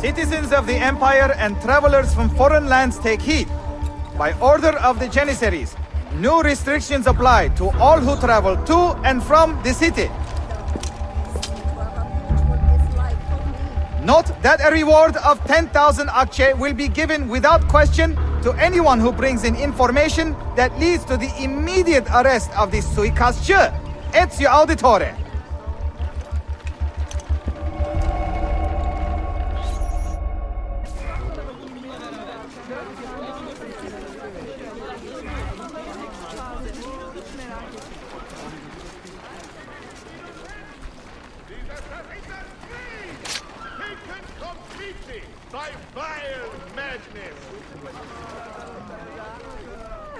Citizens of the Empire and travelers from foreign lands take heed. By order of the Janissaries, new restrictions apply to all who travel to and from the city. Note that a reward of 10,000 akçe will be given without question to anyone who brings in information that leads to the immediate arrest of the suikastçı. Ezio Auditore.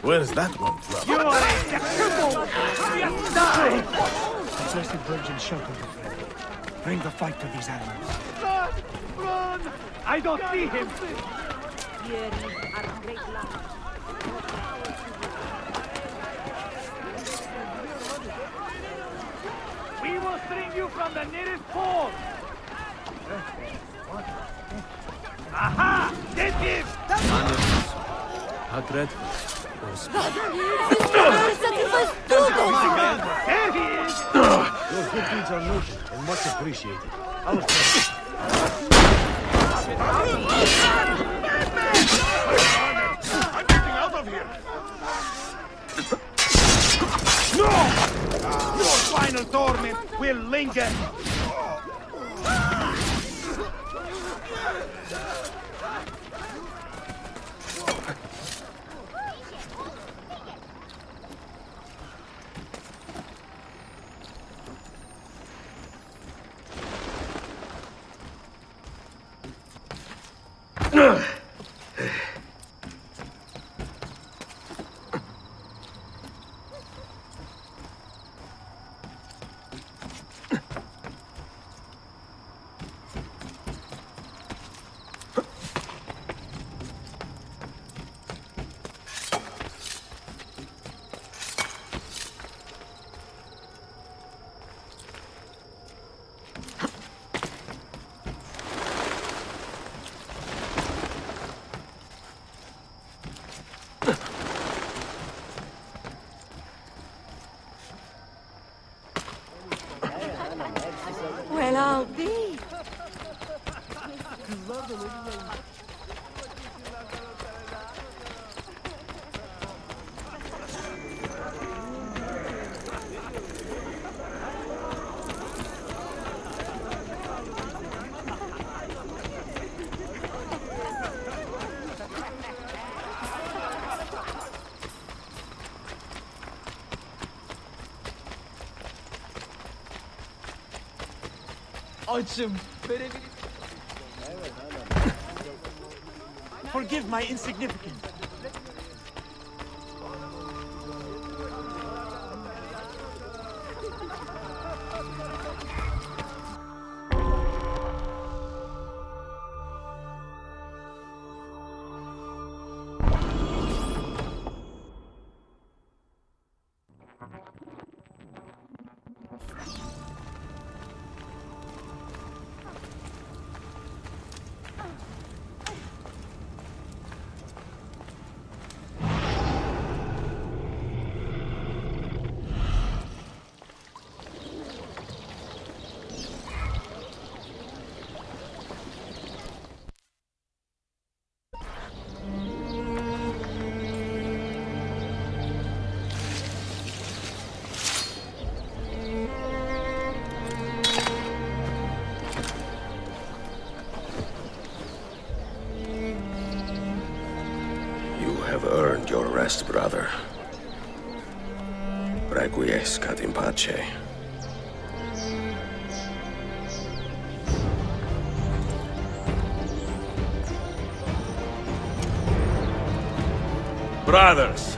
Where's that one from? You are a cripple! Die! The Blessed Virgin shelter you, friend. Bring the fight to these animals. Run! Run! I don't see him! We will string you from the nearest pole! Aha! Get him! How dreadful. There he is! Your good deeds are noted and much appreciated. I was I'm getting out of here! No! Your final torment will linger! Well, I'll be. Açım. Forgive my insignificance. Have earned your rest, brother. Requiescat in pace. Brothers,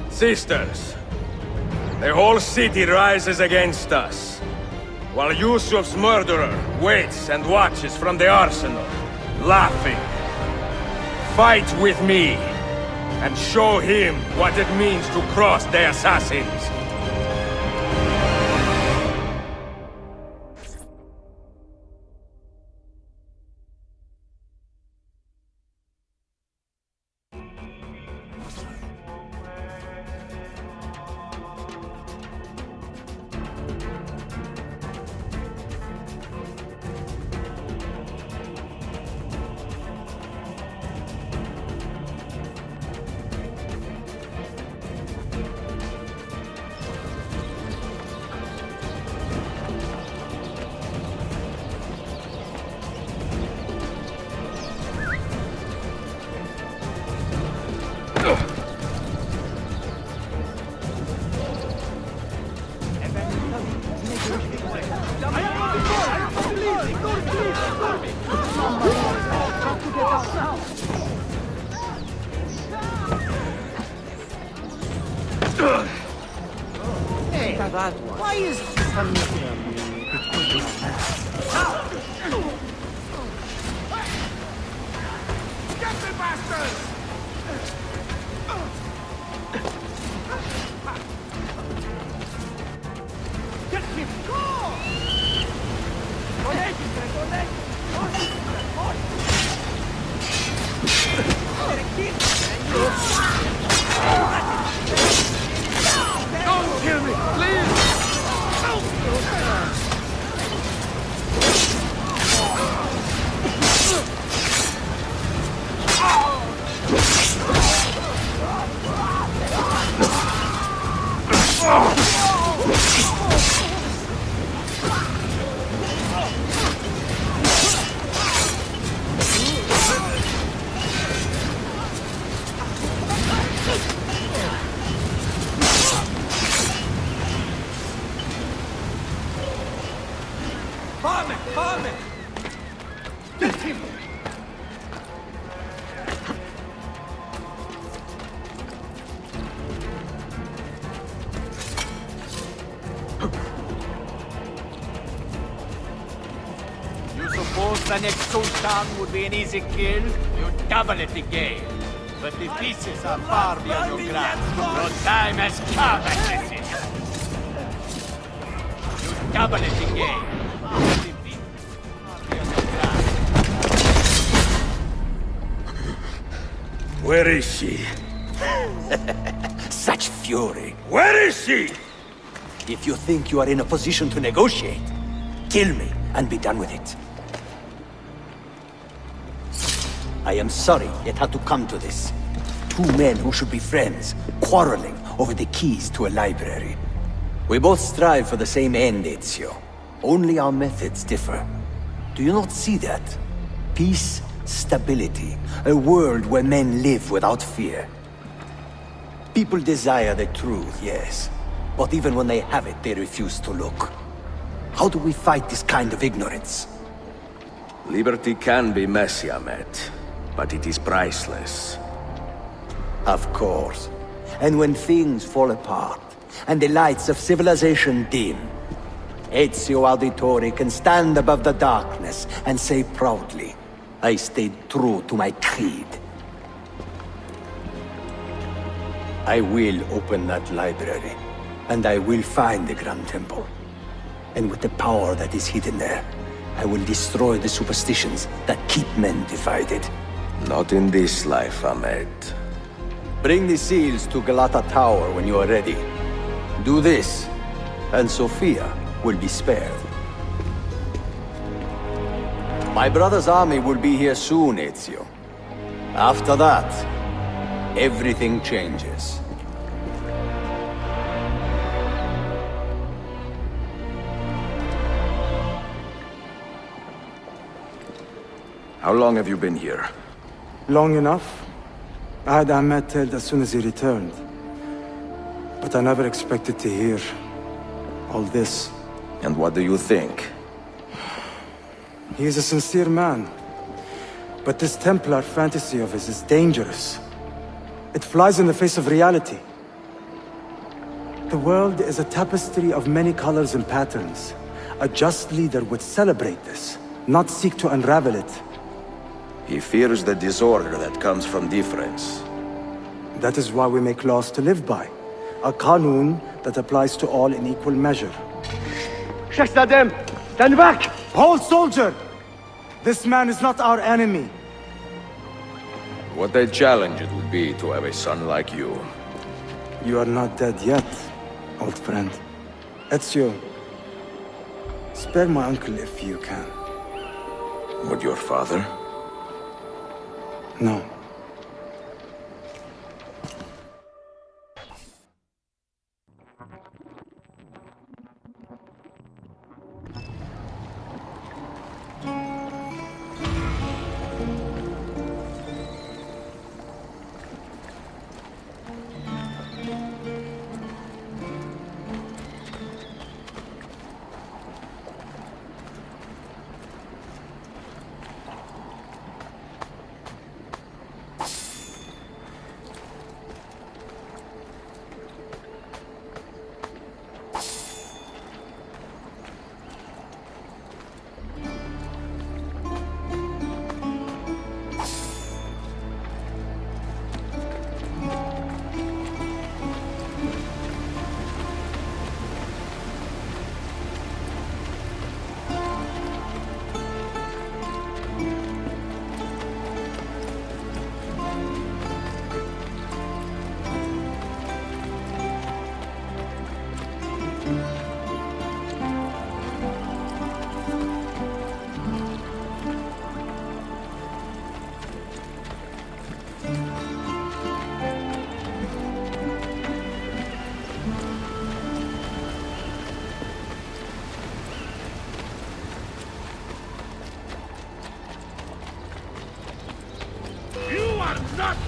sisters, the whole city rises against us, while Yusuf's murderer waits and watches from the arsenal, laughing. Fight with me, and show him what it means to cross the assassins. bad one. Why is Get the bastards! Get him! Go! Don't kill me, please! Farm it! Get him! You suppose the next Sultan would be an easy kill? You double it again. But the pieces are far beyond your grasp. Your time has come, Assassin. You double it again. But the pieces are far beyond your grasp. Where is she? Such fury. Where is she? If you think you are in a position to negotiate, kill me and be done with it. I am sorry it had to come to this. Two men who should be friends, quarreling over the keys to a library. We both strive for the same end, Ezio. Only our methods differ. Do you not see that? Peace, stability, a world where men live without fear. People desire the truth, yes. But even when they have it, they refuse to look. How do we fight this kind of ignorance? Liberty can be messy, Ahmed, but it is priceless. Of course. And when things fall apart, and the lights of civilization dim, Ezio Auditore can stand above the darkness and say proudly, I stayed true to my creed. I will open that library, and I will find the Grand Temple. And with the power that is hidden there, I will destroy the superstitions that keep men divided. Not in this life, Ahmed. Bring the seals to Galata Tower when you are ready. Do this, and Sophia will be spared. My brother's army will be here soon, Ezio. After that, everything changes. How long have you been here? Long enough. I had Ahmed killed as soon as he returned. But I never expected to hear all this. And what do you think? He is a sincere man. But this Templar fantasy of his is dangerous. It flies in the face of reality. The world is a tapestry of many colors and patterns. A just leader would celebrate this, not seek to unravel it. He fears the disorder that comes from difference. That is why we make laws to live by. A Qanun that applies to all in equal measure. Shahzadem, stand back! Hold, soldier! This man is not our enemy. What a challenge it would be to have a son like you. You are not dead yet, old friend. Ezio, spare my uncle if you can. Would your father? No.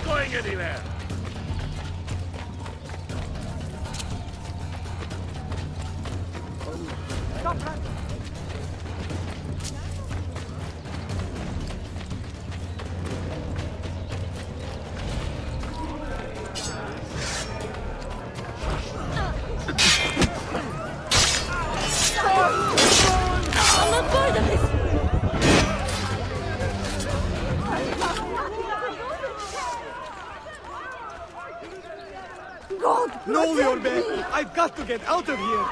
going anywhere. I'm not part of this! God! No, Yorbe! I've got to get out of here!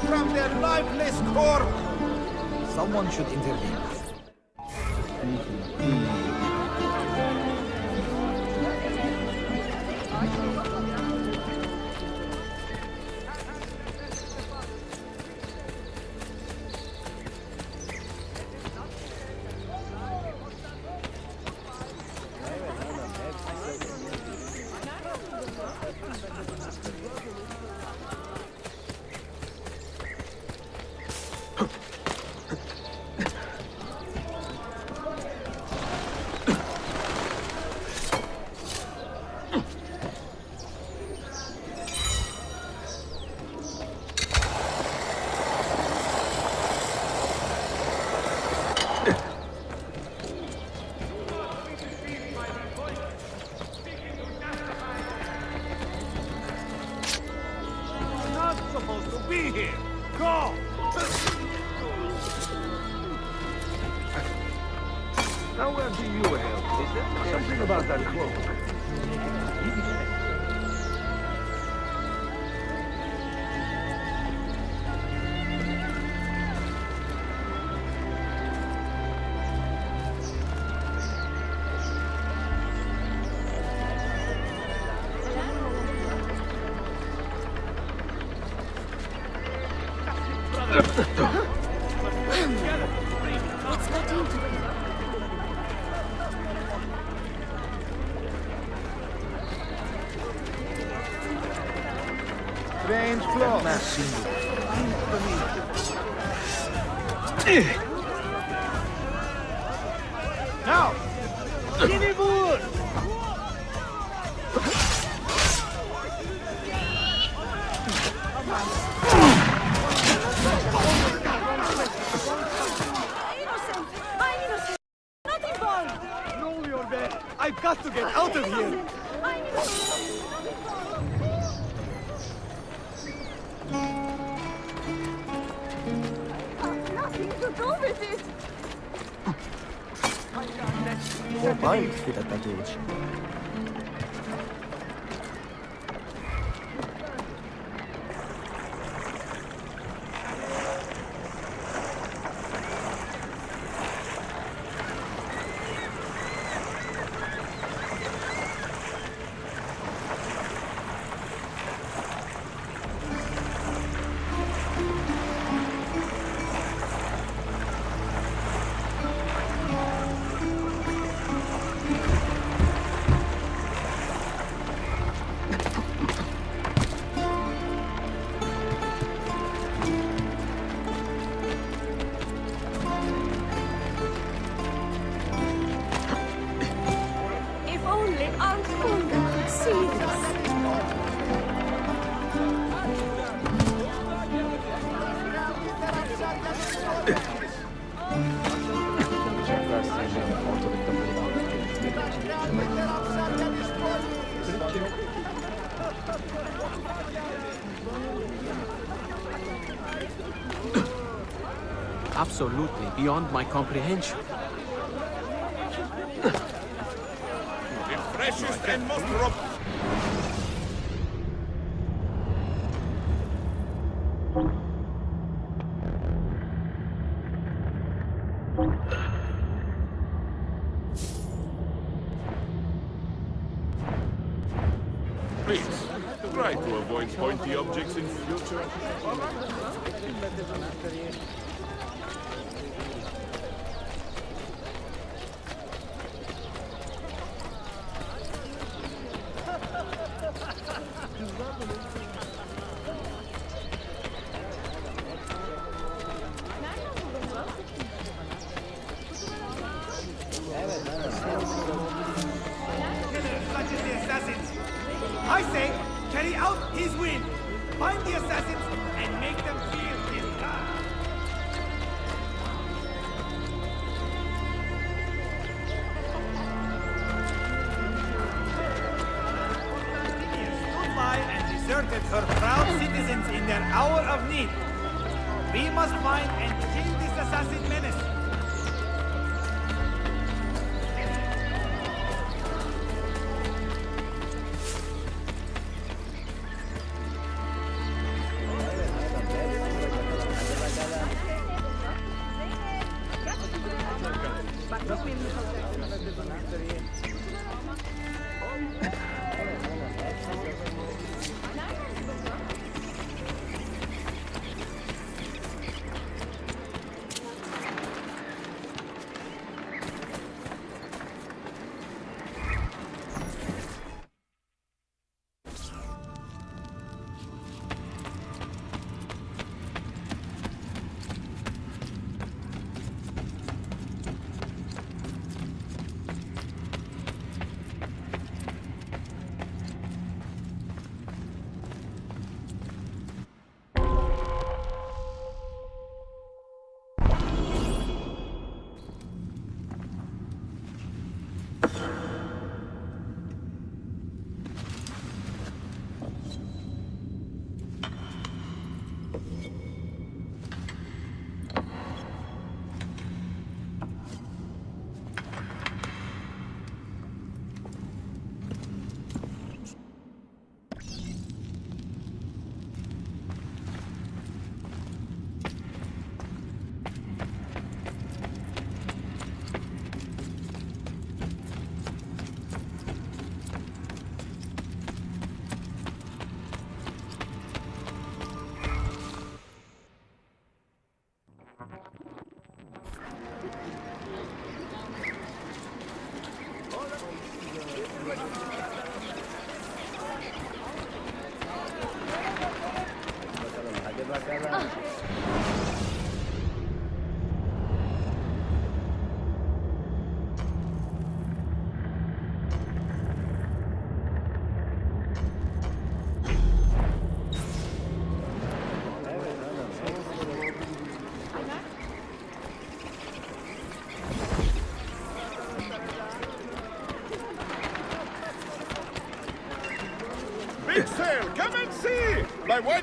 From their lifeless corpse! Someone should intervene. Not supposed to be here. Go! Now where do you help? Is there something about that cloak? What's got into it? Strange cloak. Now! Give me wood! Innocent! I'm innocent! Not involved! No, Yorbe! I've got to get out of here! I'm innocent! Nothing to do with it! Wobei, wieder dagegen. If only Aunt Hulda could see this! Absolutely beyond my comprehension. The freshest and most robust. Please, try to avoid pointy objects in future. Such as the assassins. I say, carry out his will. Find the assassins and make them feel his wrath. He stood by and deserted her proud citizens in their hour of need. We must find and kill this assassin menace. Big sale, come and see! My wife...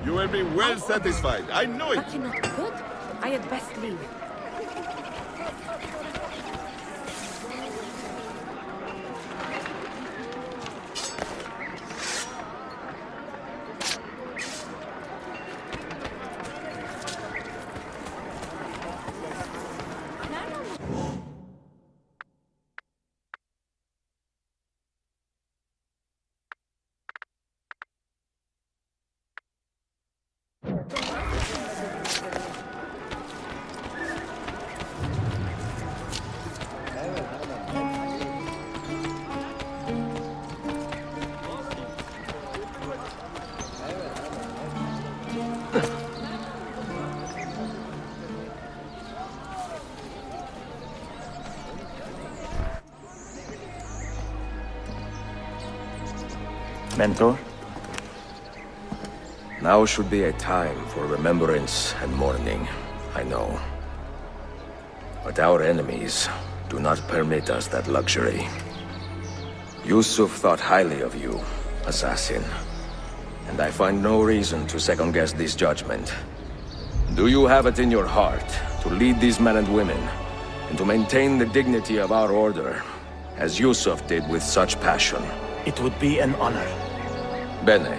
You will be well satisfied. I know it. But you're not good. I had best leave. Mentor? Now should be a time for remembrance and mourning, I know. But our enemies do not permit us that luxury. Yusuf thought highly of you, assassin. And I find no reason to second-guess this judgment. Do you have it in your heart to lead these men and women, and to maintain the dignity of our order, as Yusuf did with such passion? It would be an honor. Bene,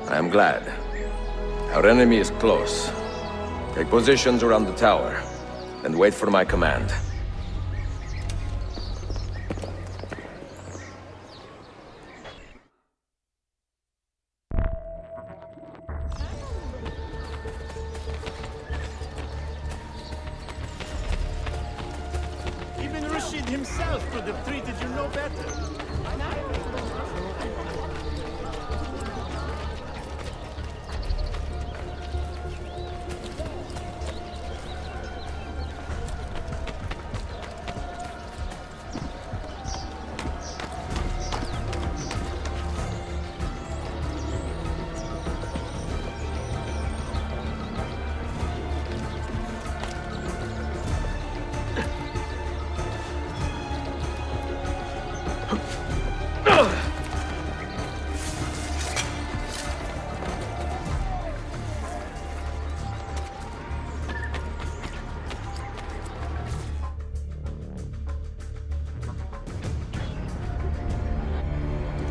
I am glad. Our enemy is close. Take positions around the tower, and wait for my command. Even Rashid himself could have treated you no better.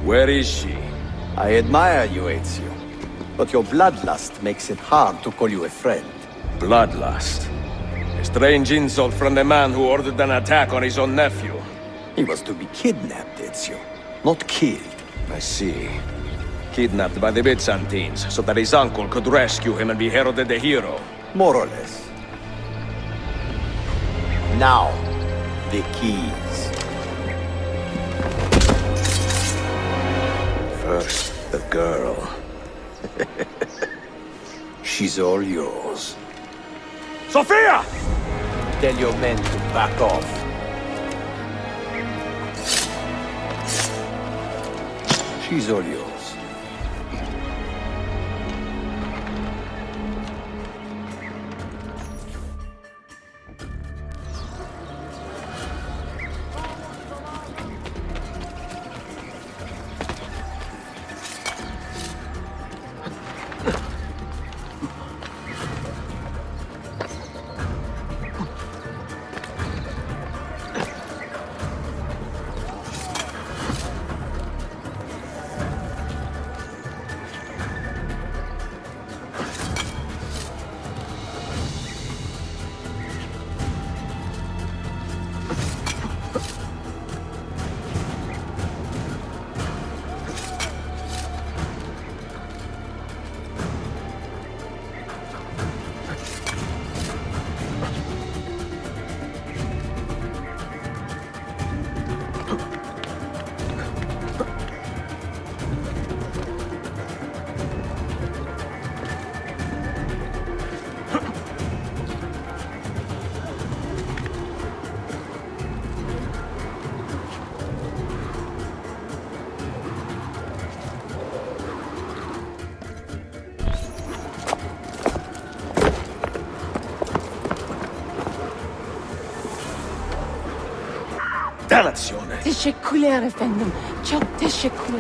Where is she? I admire you, Ezio. But your bloodlust makes it hard to call you a friend. Bloodlust. A strange insult from the man who ordered an attack on his own nephew. He was to be kidnapped, Ezio, not killed. I see. Kidnapped by the Byzantines, so that his uncle could rescue him and be heralded a hero. More or less. Now, the keys. First, the girl. She's all yours. Sophia! Tell your men to back off. She's all yours. Dannazione! تشكر efendim. Çok teşekkür.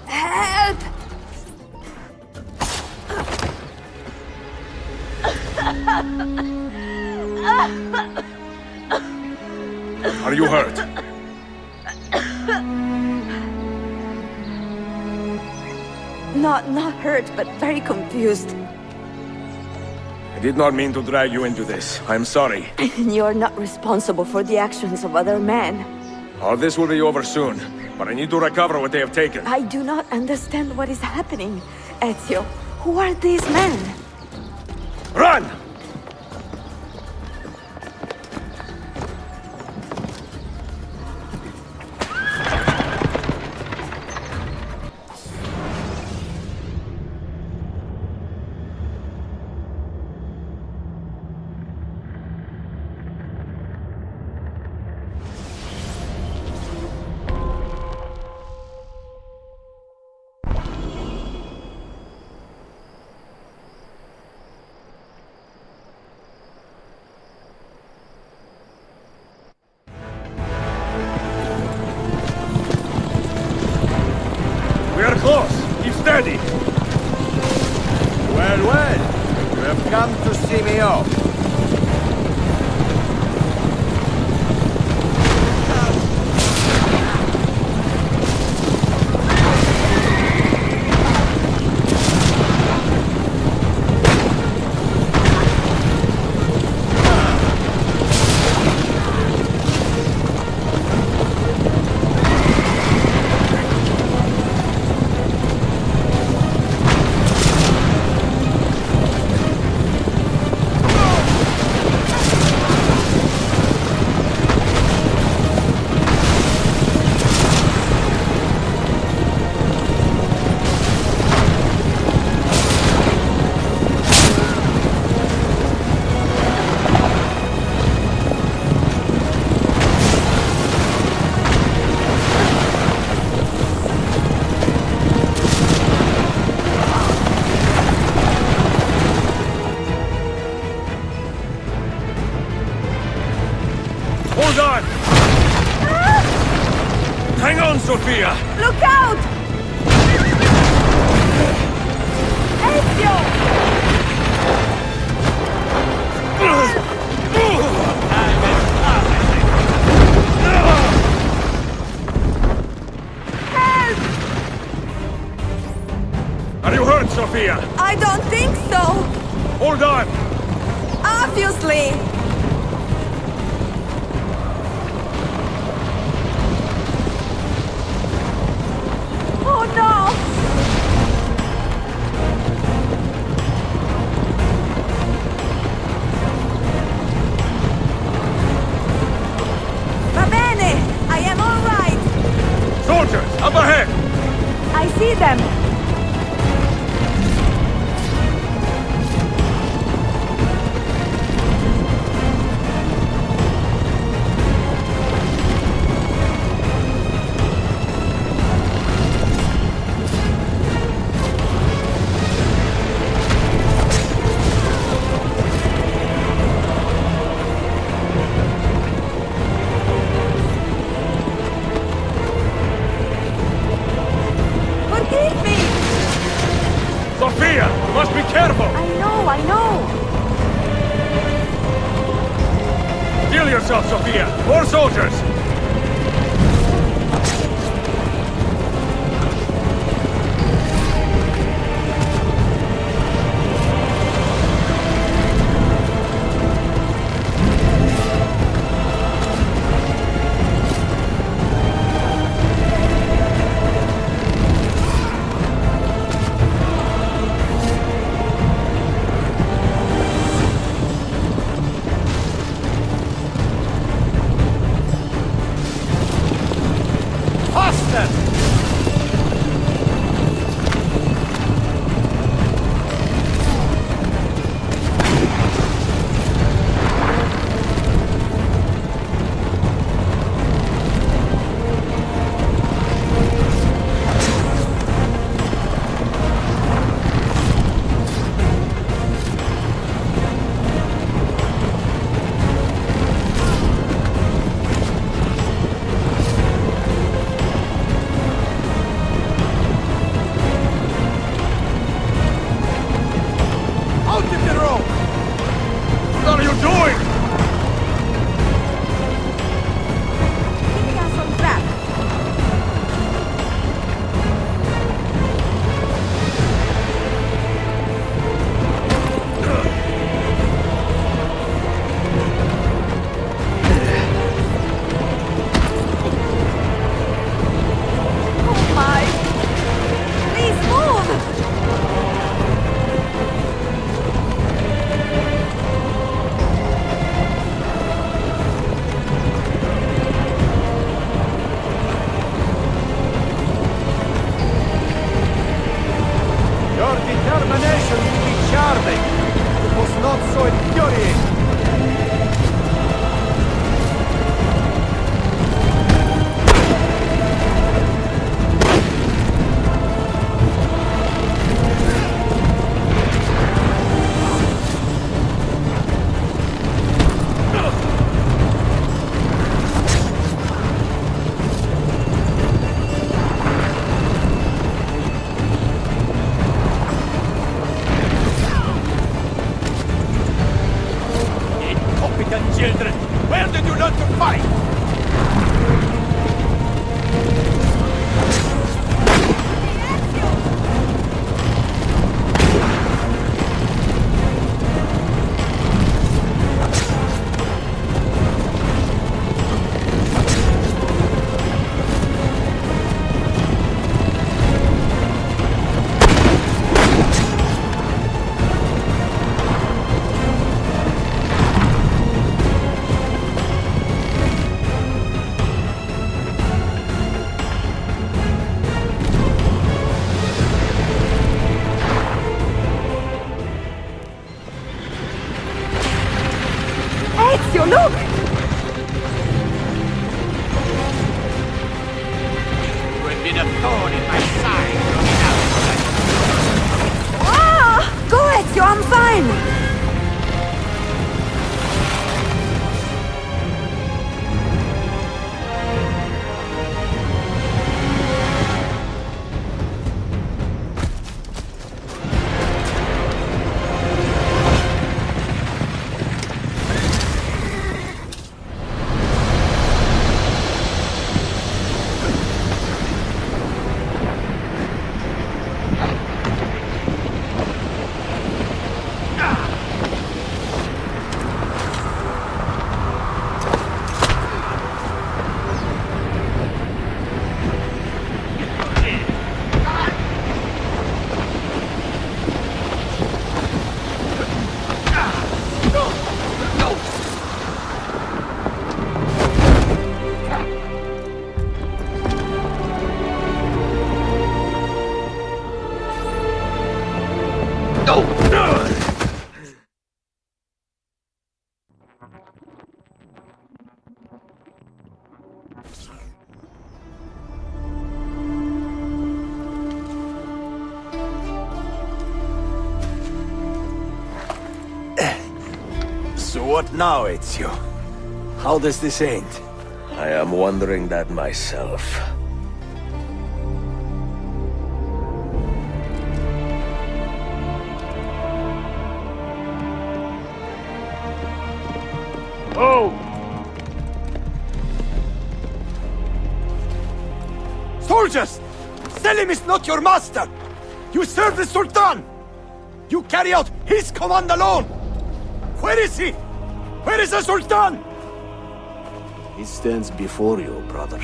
Help! Are you hurt? Not hurt, but very confused. I did not mean to drag you into this. I'm sorry. You're not responsible for the actions of other men. All this will be over soon, but I need to recover what they have taken. I do not understand what is happening. Ezio, who are these men? Run! We are close. Keep steady. Well, well. You have come to see me off. Hold on! Hang on, Sophia! Look out! Ezio! Help! Are you hurt, Sophia? I don't think so! Hold on! Obviously! Oh no! Va bene! I am all right! Soldiers, up ahead! I see them! Forgive me! Sophia, you must be careful! I know! Heal yourself, Sophia! More soldiers! been a thorn in my side growing up. Ah! Go, Ezio, I'm fine! So what now, Ezio? How does this end? I am wondering that myself. Oh! Soldiers! Selim is not your master! You serve the Sultan! You carry out his command alone! Where is he? Where is the Sultan? He stands before you, brother.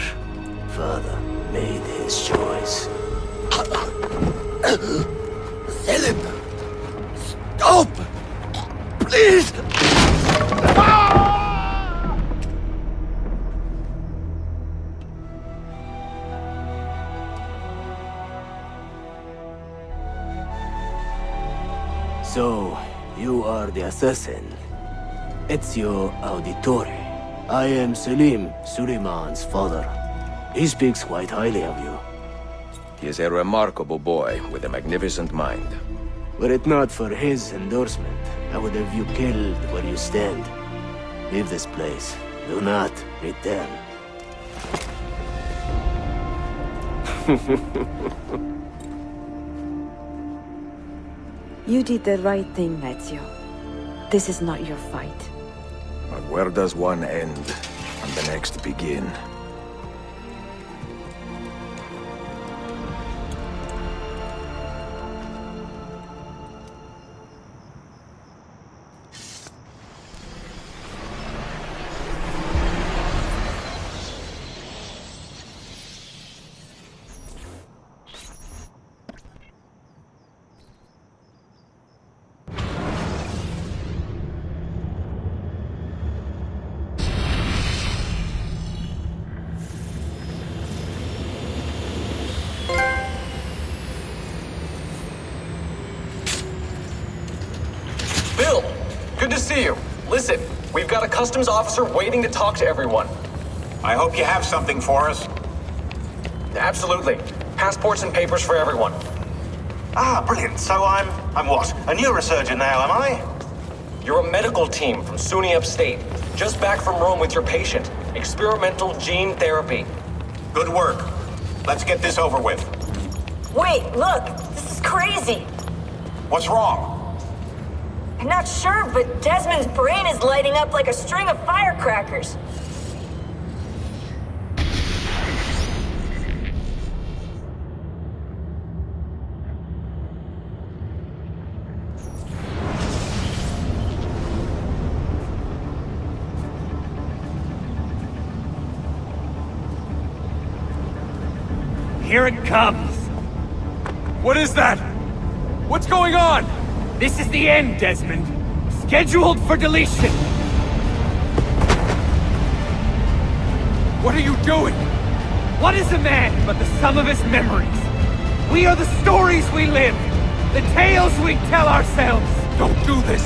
Father made his choice. Selim! Stop! Please! So, you are the assassin. Ezio Auditore. I am Selim, Suleiman's father. He speaks quite highly of you. He is a remarkable boy with a magnificent mind. Were it not for his endorsement, I would have you killed where you stand. Leave this place. Do not return. You did the right thing, Ezio. This is not your fight. But where does one end and the next begin? Bill, good to see you. Listen, we've got a customs officer waiting to talk to everyone. I hope you have something for us. Absolutely. Passports and papers for everyone. Ah, brilliant. So I'm what? A neurosurgeon now, am I? You're a medical team from SUNY Upstate. Just back from Rome with your patient. Experimental gene therapy. Good work. Let's get this over with. Wait, look! This is crazy! What's wrong? I'm not sure, but Desmond's brain is lighting up like a string of firecrackers. Here it comes! What is that? What's going on? This is the end, Desmond. Scheduled for deletion. What are you doing? What is a man but the sum of his memories? We are the stories we live, the tales we tell ourselves. Don't do this.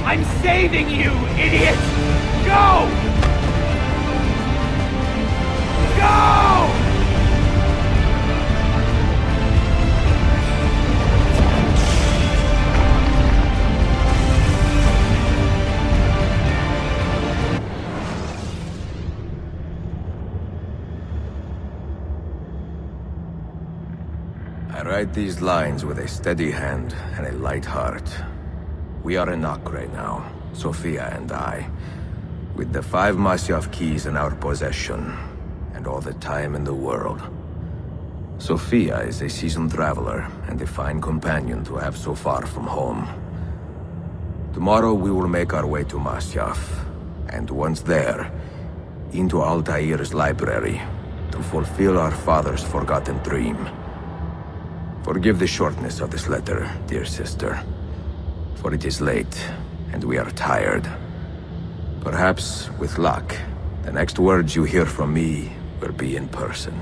I'm saving you, idiot! Go! Go! I write these lines with a steady hand and a light heart. We are in Acre now, Sophia and I, with the 5 Masyaf keys in our possession, and all the time in the world. Sophia is a seasoned traveler, and a fine companion to have so far from home. Tomorrow we will make our way to Masyaf, and once there, into Altair's library, to fulfill our father's forgotten dream. Forgive the shortness of this letter, dear sister, for it is late, and we are tired. Perhaps, with luck, the next words you hear from me will be in person.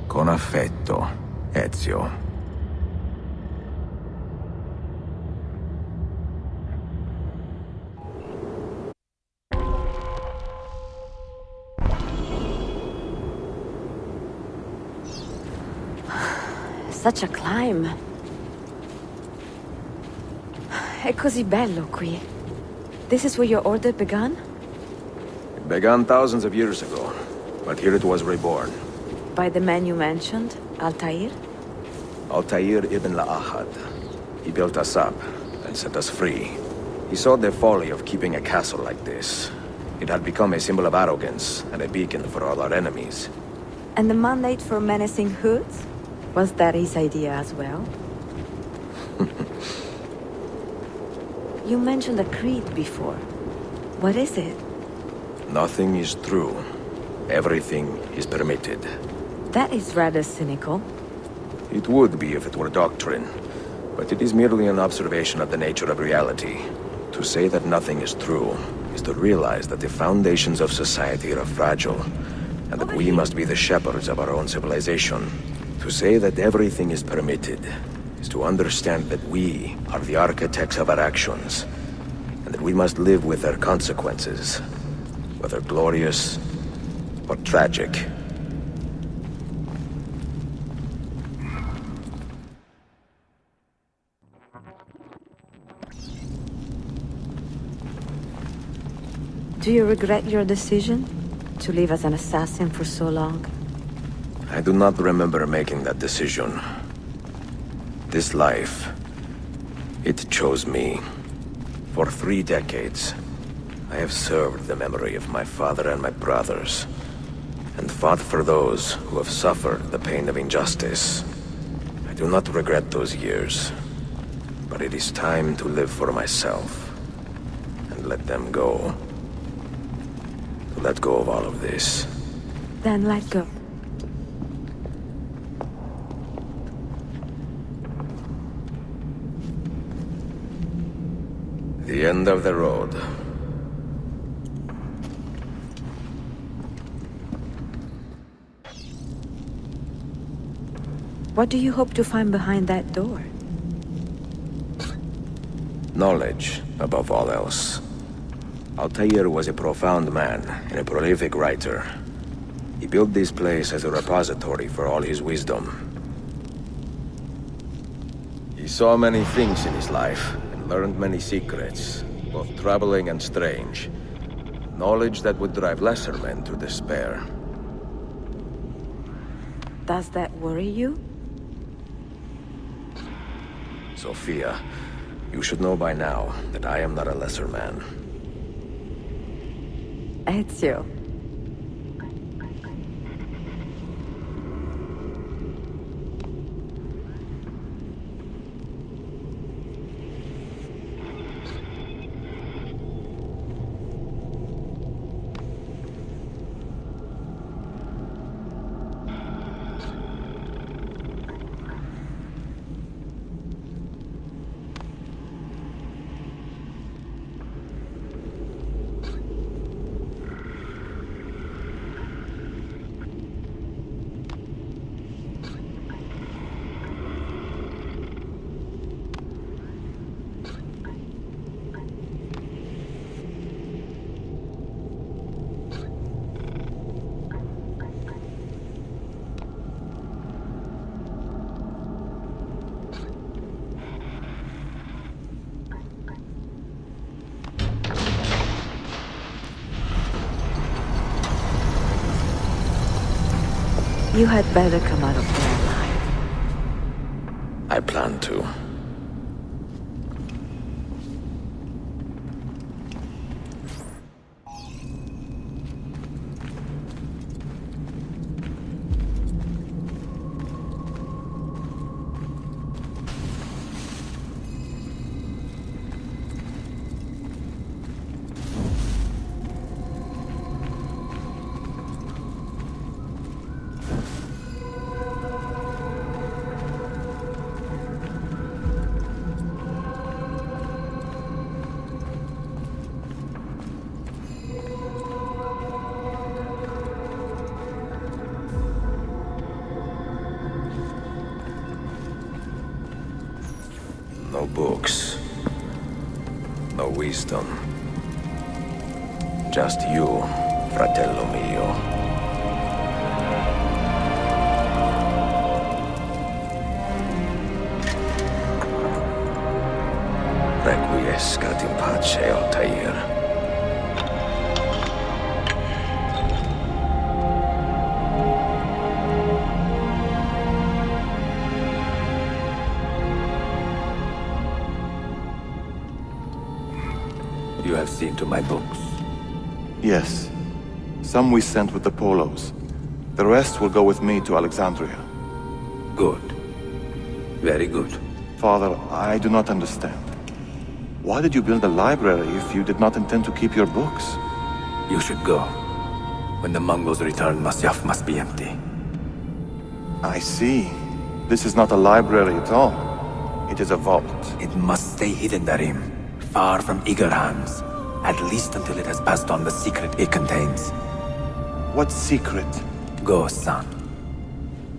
Con affetto, Ezio. Such a climb. È così bello qui. This is where your order began? It began thousands of years ago, but here it was reborn. By the man you mentioned, Altair? Altair ibn La'ahad. He built us up and set us free. He saw the folly of keeping a castle like this. It had become a symbol of arrogance and a beacon for all our enemies. And the mandate for menacing hoods? Was that his idea as well? You mentioned a creed before. What is it? Nothing is true. Everything is permitted. That is rather cynical. It would be if it were doctrine, but it is merely an observation of the nature of reality. To say that nothing is true is to realize that the foundations of society are fragile, and that we must be the shepherds of our own civilization. To say that everything is permitted is to understand that we are the architects of our actions, and that we must live with their consequences, whether glorious or tragic. Do you regret your decision to live as an assassin for so long? I do not remember making that decision. This life, it chose me. For 3 decades, I have served the memory of my father and my brothers, and fought for those who have suffered the pain of injustice. I do not regret those years, but it is time to live for myself, and let them go. To let go of all of this. Then let go. The end of the road. What do you hope to find behind that door? Knowledge, above all else. Altair was a profound man and a prolific writer. He built this place as a repository for all his wisdom. He saw many things in his life, and learned many secrets, both troubling and strange. Knowledge that would drive lesser men to despair. Does that worry you? Sophia, you should know by now that I am not a lesser man. Ezio. You had better come out of there alive. I plan to. No books. No wisdom. Just you, fratello mio. Requiescat in pace, Altair. You have seen to my books. Yes. Some we sent with the Polos. The rest will go with me to Alexandria. Good. Very good. Father, I do not understand. Why did you build a library if you did not intend to keep your books? You should go. When the Mongols return, Masyaf must be empty. I see. This is not a library at all. It is a vault. It must stay hidden, Darim. Far from eager hands. At least until it has passed on the secret it contains. What secret? Go, son.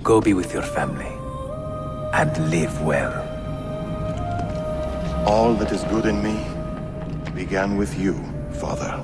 Go be with your family. And live well. All that is good in me began with you, Father.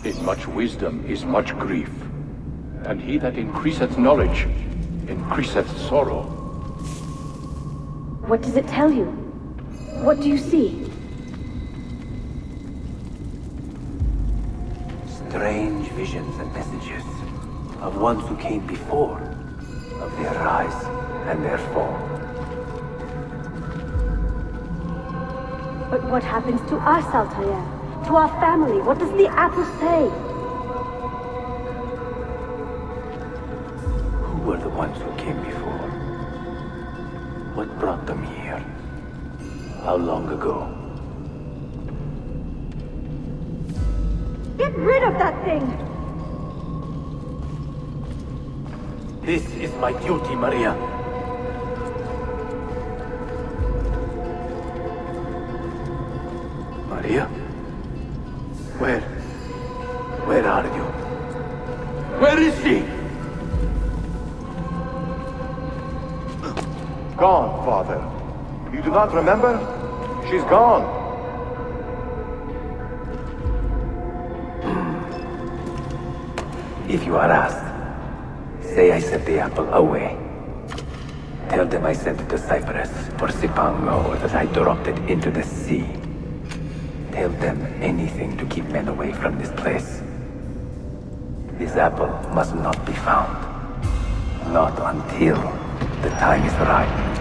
In much wisdom is much grief, and he that increaseth knowledge increaseth sorrow. What does it tell you? What do you see? Strange visions and messages of ones who came before, of their rise and their fall. But what happens to us, Altair? To our family? What does the apple say? Who were the ones who came before? What brought them here? How long ago? Get rid of that thing! This is my duty, Maria. Maria? Where are you? Where is she? Gone, Father. You do not remember? She's gone. If you are asked, say I sent the apple away. Tell them I sent it to Cyprus or Cipango, or that I dropped it into the sea. Tell them anything to keep men away from this place. This apple must not be found. Not until the time is right.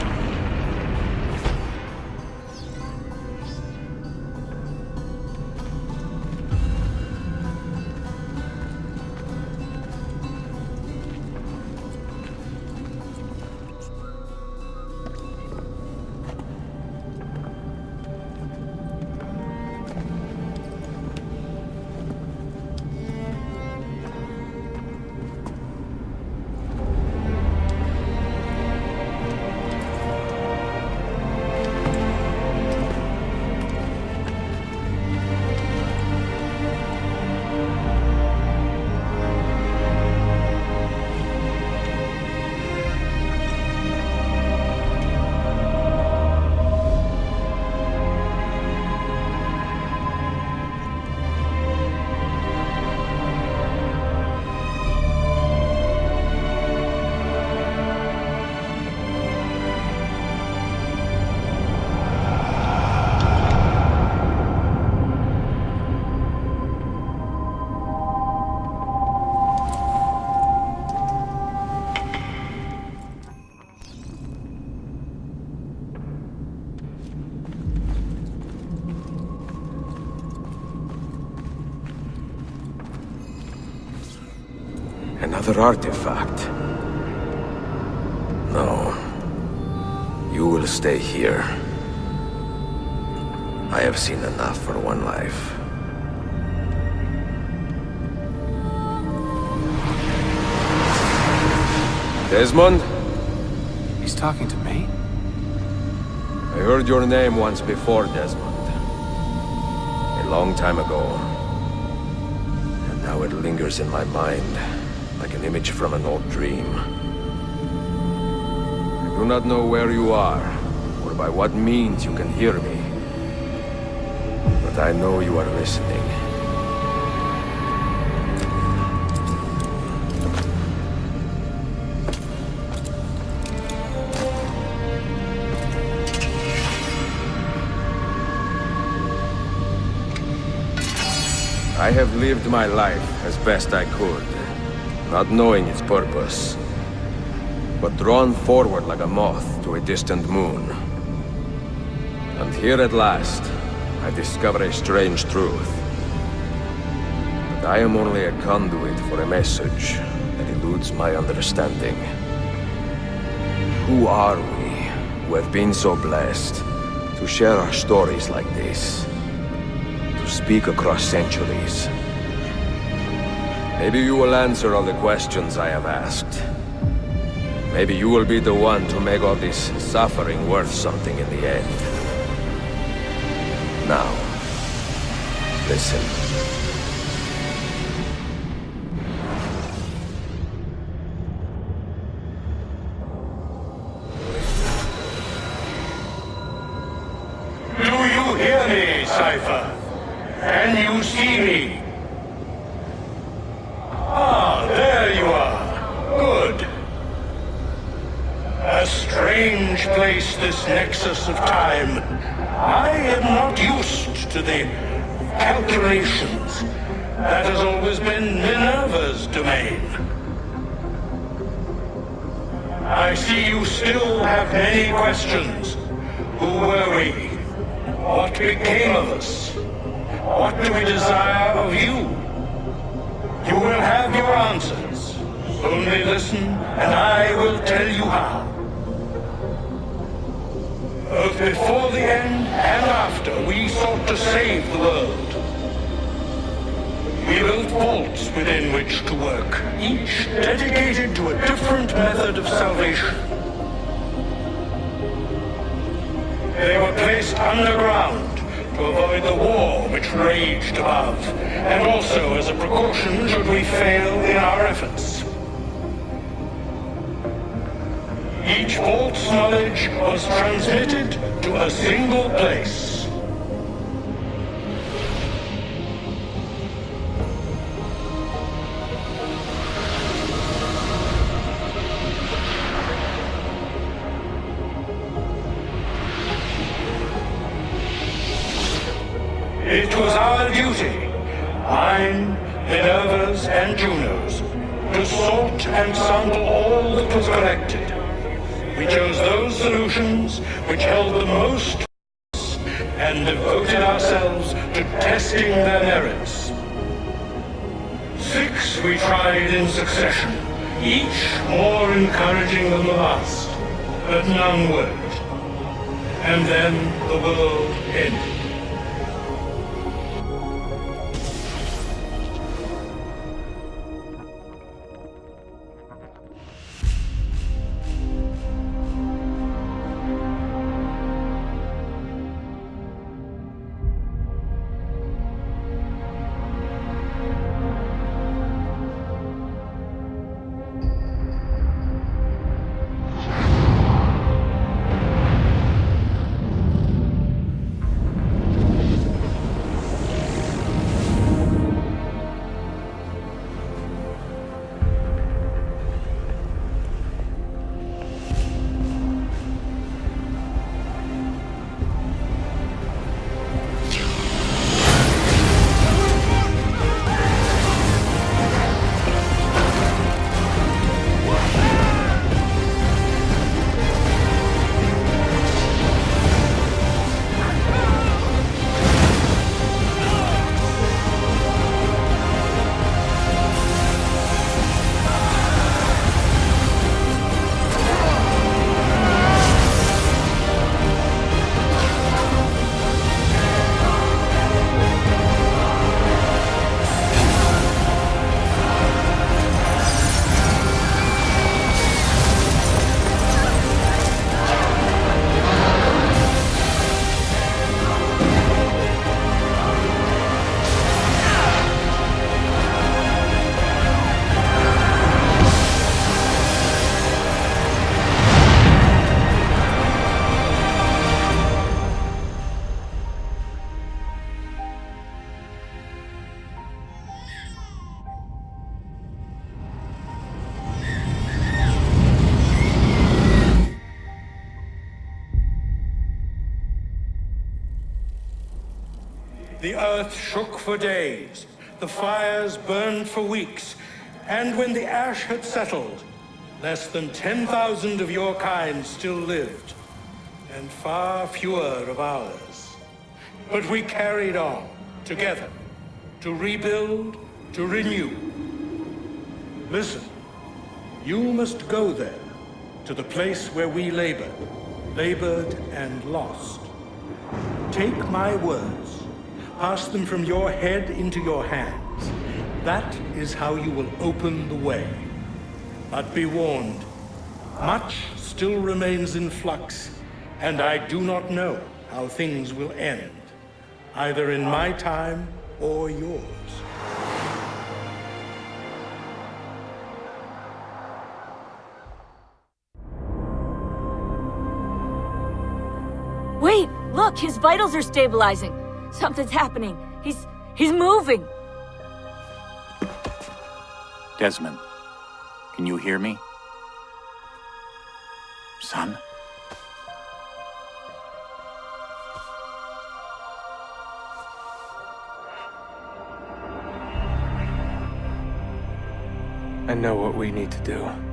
Another artifact. No. You will stay here. I have seen enough for one life. Desmond? He's talking to me? I heard your name once before, Desmond. A long time ago. And now it lingers in my mind, like an image from an old dream. I do not know where you are, or by what means you can hear me. But I know you are listening. I have lived my life as best I could, not knowing its purpose, but drawn forward like a moth to a distant moon. And here at last, I discover a strange truth. That I am only a conduit for a message that eludes my understanding. Who are we, who have been so blessed, to share our stories like this? To speak across centuries. Maybe you will answer all the questions I have asked. Maybe you will be the one to make all this suffering worth something in the end. Now, listen. Do you hear me, Cypher? Can you see me? Ah, there you are. Good. A strange place, this nexus of time. I am not used to the calculations. That has always been Minerva's domain. I see you still have many questions. Who were we? What became of us? What do we desire of you? You will have your answers. Only listen, and I will tell you how. Both before the end and after, we sought to save the world. We built vaults within which to work, each dedicated to a different method of salvation. They were placed underground to avoid the war which raged above, and also as a precaution should we fail in our efforts. Each vault's knowledge was transmitted to a single place. It was our duty, mine, Minerva's, and Juno's, to sort and sample all that was collected. We chose those solutions which held the most and devoted ourselves to testing their merits. 6 we tried in succession, each more encouraging than the last, but none worked. And then the world ended. The earth shook for days, the fires burned for weeks, and when the ash had settled, less than 10,000 of your kind still lived, and far fewer of ours. But we carried on, together, to rebuild, to renew. Listen, you must go there, to the place where we labored and lost. Take my words, pass them from your head into your hands. That is how you will open the way. But be warned, much still remains in flux, and I do not know how things will end, either in my time or yours. Wait! Look! His vitals are stabilizing! Something's happening! He's moving! Desmond, can you hear me? Son? I know what we need to do.